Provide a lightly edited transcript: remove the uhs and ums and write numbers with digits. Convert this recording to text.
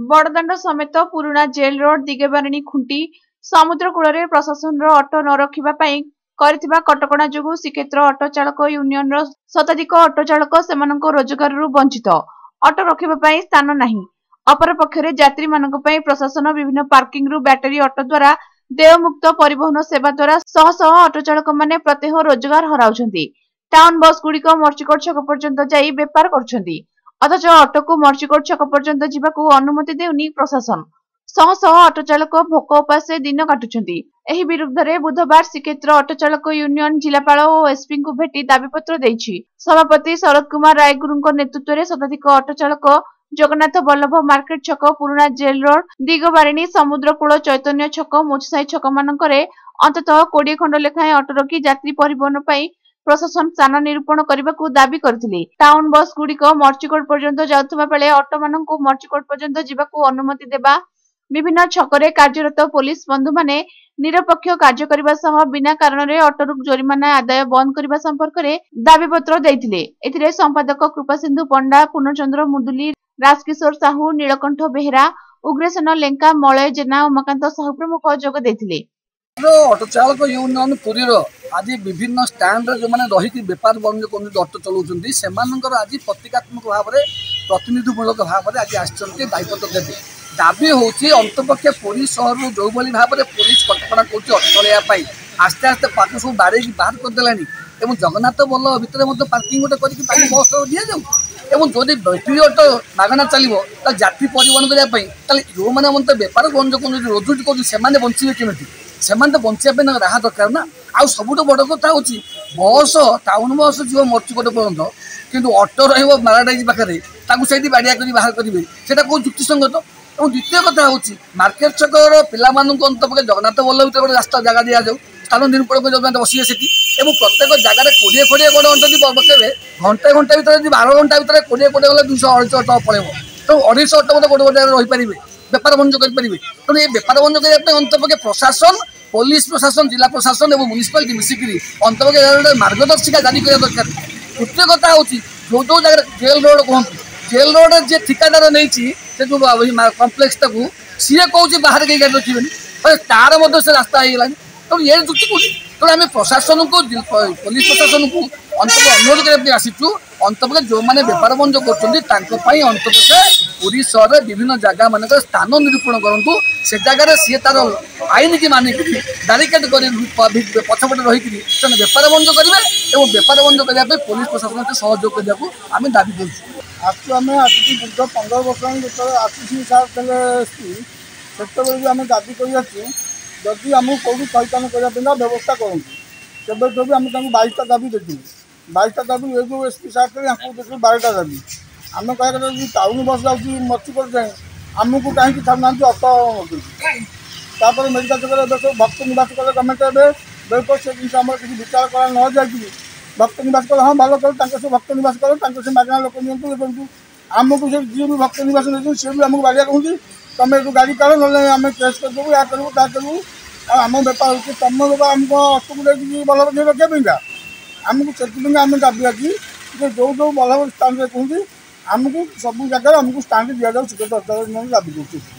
बड़दाण्ड समेत पुराणा jail road दिगेबारिणी Khunti समुद्र कूल प्रशासन अटो न रखा कटकणा जो श्रीक्षेत्र अटो चालक यूनियन शताधिक अटो चालक से रोजगार वंचित अटो रखा स्थान नहीं। अपर पक्षरे यात्री मानक प्रशासन विभिन्न पार्किंग बैटरी अटो द्वारा देयमुक्त परिवहन सेवा द्वारा शह शह अटो चालक माने प्रत्यह रोजगार हराउछंती। टाउन बस गुड़िक मर्चिकोट छक पर्यंत जाई बेपार करछंती। अथच अटो को मर्चिकोट छक पर्यंत जीवाकू अनुमति देउनी प्रशासन। शह शह अटो चालक भोक उपासे दिन काटुछंती। एही विरुद्ध रे बुधवार श्रीक्षेत्र अटो चालक यूनियन जिलापाल और एसपी को भेटी दाबीपत्र देइछि। सभापति शरद कुमार रायगुरुଙ୍କ नेतृत्व शताधिक अटो चालक जगन्नाथ बल्लभ मार्केट छक पुराणा जेल रोड दिगबारिणी समुद्रकूल चैतन्य छक मोचसाई छक मानकरे अंततः 20 खंड लेखाएं अटो रखी यात्री परिवहन पाई प्रशासन स्थान निरूपण करने को दाबी करथिले। टाउन बस गुड़िक मर्चिकोट पर्यंत जाउथबा बेले अटो मानकु मर्चिकोट पर्यंत जीवाकू अनुमति देबा, विभिन्न छकरे कार्यरत पुलिस बंधु माने निरपेक्ष कार्य करबा सह बिना कारण रे अटोरु जोरिमाना आदाय बंद करबा संपर्क रे दाबीपत्र दैथिले। एथिरे संपादक कृपासिंधु पंडा, पूर्णचंद्र मुदुली, राजकिशोर साहू, नीलकंठ बेहेरा, उग्रसेन लेंका, मलय जेना, उमाकांत साहू प्रमुख जोग दैथिले। अटो चालक यूनियन पुरी आज विभिन्न स्टैंड जो मैंने रही बेपार बंद कर अटो चलाउछंती से आज प्रतीकात्मक भाव में प्रतिनिधिमूलक भाव में आज आसछंती दायित्व देवे। दाबी होची अंतपक्षे पुरी सहर जो भाव में पुलिस कटकणा कर अटो चलवाई आस्ते आस्ते पाक सब बाड़े बाहर करदेलानी एवं जगन्नाथ बल्लभ भितर पार्किंग गोटे कर बस दि जाऊ जदि बैटरी अटो मागणा चलो यात्री परिवहन करने जो मैंने बेपार बंद कर रोजुट कर बचे केमी से बचापी राह दरकार ना। आ सब बड़ कथा हूँ बस टाउन बस जो मर्चिकोट पर्यटन कितु अटो राराडाइज पाखे बाड़िया कर बाहर करेंगे से कौ युक्तिसंगत। और द्वितीय कथा हूँ मार्केट छकर पिला अंतपक्षे जगन्नाथ बल्लभ भर गोटे रास्ता जगह दि जाऊ स्थान निरूपण कर बसिए से प्रत्येक जगह 20 गण बसे घंटे घंटे भर 12 घंटा भर 20 गले 200 अटो पड़े तो 250 अटो मतलब गोटे गोटे रहीपर बेपार बणिज्य करेंगे। तेणु ये बेपार बणिज्य करने अंतपक्षे प्रशासन पुलिस प्रशासन जिला प्रशासन और म्युनिसिपालिटी मिसिकी अंतपक्षे मार्गदर्शिका जारी करने दरकार। तृतीय कथा हूँ जो जो जगह जेल रोड कहूँ जेल रोड जी ठिकादार नहीं जो कम्प्लेक्स टाक सी कौन बाहर कहीं गाड़ी रखिए तार से रास्ता हो गलानी। तेणु ये जुक्ति कौन तेणु आम प्रशासन को पुलिस प्रशासन को अंतपक्ष अनुरोध करने आसीचु अंतपक्षे जो मैंने बेपार बणिज्य कर अंतपक्षे पुरी सहर विभिन्न जगह मान स्थान निरूपण करूँ से जगह सी तार आईन की मानिक बैरिकेड कर पछपटे रही बेपार बणिज्य करेंगे और बेपार बणिज्य करने पुलिस प्रशासन से सहयोग करने आम दाबी करूँ। आम आज दीर्घ 15 वर्ष जो आशीष सार थे से आम दाबी कर जदि आमको कौटी पैतान करने व्यवस्था करूँ तेज भी आम 22टा दाबी देखी 22टा दाबी ये जो एसपी सार थे देखिए 12टा दाबी आम कह टाउन बस जाऊँगी मर्चिकोट जाए आमको कहीं छाड़ना अटो मेडिकल छक सब भक्त निवास कले गवर्नमेंट बिल्कुल से जिन किसी विचार करा न जाए भक्त निवास कले हाँ भल कर सब भक्त निवास कले से मागणा लोक नि आमको से जी भी भक्त निवास नहीं सी भी आमको बाड़िया कहूँ तुम ये गाड़ी काढ़ ना आम केस करदेबू या करूँ ता करूँ आम बेपार हो तुम बेपार आमको अटको बल्लभ रखा आमको से आम दाबी अच्छी जो जो बल्लभ स्थान कहते आमको सब जगह आमको स्टाण्ड दि जाऊ दाबी कर।